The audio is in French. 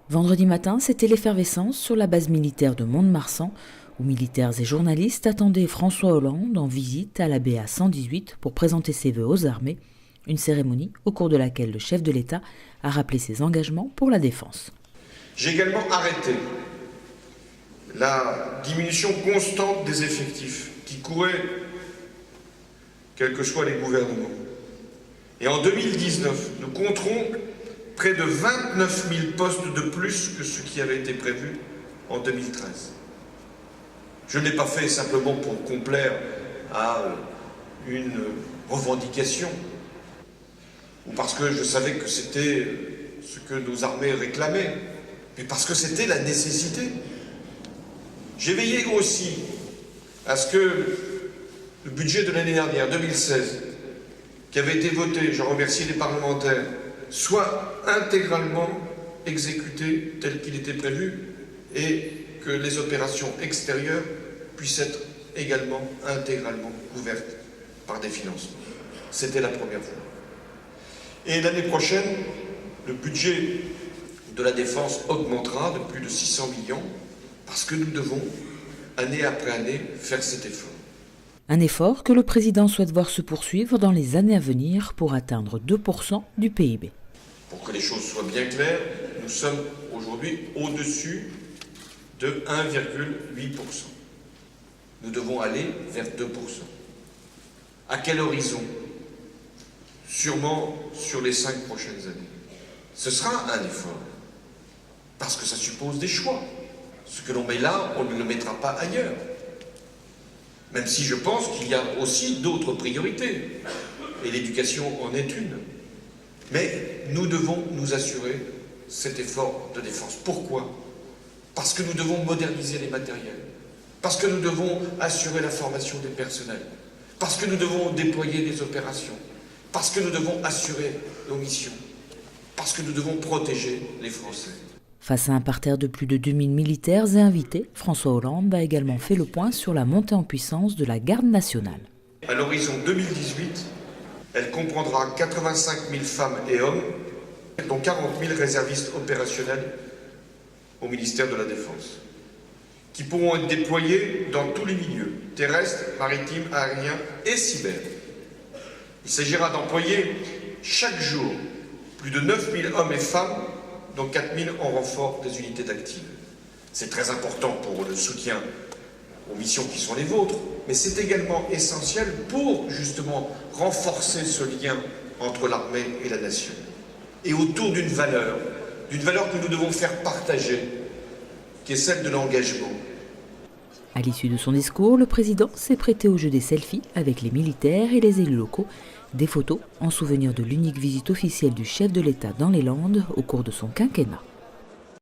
Vendredi matin, c'était l'effervescence sur la base militaire de Mont-de-Marsan, où militaires et journalistes attendaient François Hollande en visite à la BA 118 pour présenter ses vœux aux armées, une cérémonie au cours de laquelle le chef de l'État a rappelé ses engagements pour la défense. J'ai également arrêté la diminution constante des effectifs qui couraient, quels que soient les gouvernements. Et en 2019, nous compterons près de 29 000 postes de plus que ce qui avait été prévu en 2013. Je ne l'ai pas fait simplement pour complaire à une revendication, ou parce que je savais que c'était ce que nos armées réclamaient, mais parce que c'était la nécessité. J'ai veillé aussi à ce que le budget de l'année dernière, 2016, qui avait été voté, je remercie les parlementaires, soit intégralement exécuté tel qu'il était prévu et que les opérations extérieures puissent être également intégralement couvertes par des financements. C'était la première fois. Et l'année prochaine, le budget de la défense augmentera de plus de 600 millions parce que nous devons, année après année, faire cet effort. Un effort que le président souhaite voir se poursuivre dans les années à venir pour atteindre 2% du PIB. Pour que les choses soient bien claires, nous sommes aujourd'hui au-dessus de 1,8%. Nous devons aller vers 2%. À quel horizon? Sûrement sur les 5 prochaines années. Ce sera un effort, parce que ça suppose des choix. Ce que l'on met là, on ne le mettra pas ailleurs. Même si je pense qu'il y a aussi d'autres priorités, et l'éducation en est une. Mais nous devons nous assurer cet effort de défense. Pourquoi? Parce que nous devons moderniser les matériels, parce que nous devons assurer la formation des personnels, parce que nous devons déployer des opérations, parce que nous devons assurer nos missions, parce que nous devons protéger les Français. Face à un parterre de plus de 2000 militaires et invités, François Hollande a également fait le point sur la montée en puissance de la garde nationale. À l'horizon 2018, elle comprendra 85 000 femmes et hommes, dont 40 000 réservistes opérationnels au ministère de la Défense, qui pourront être déployés dans tous les milieux, terrestres, maritimes, aériens et cyber. Il s'agira d'employer chaque jour plus de 9 000 hommes et femmes, dont 4 000 en renfort des unités d'active. C'est très important pour le soutien aux missions qui sont les vôtres, mais c'est également essentiel pour justement renforcer ce lien entre l'armée et la nation. Et autour d'une valeur que nous devons faire partager, qui est celle de l'engagement. À l'issue de son discours, le président s'est prêté au jeu des selfies avec les militaires et les élus locaux, des photos en souvenir de l'unique visite officielle du chef de l'État dans les Landes au cours de son quinquennat.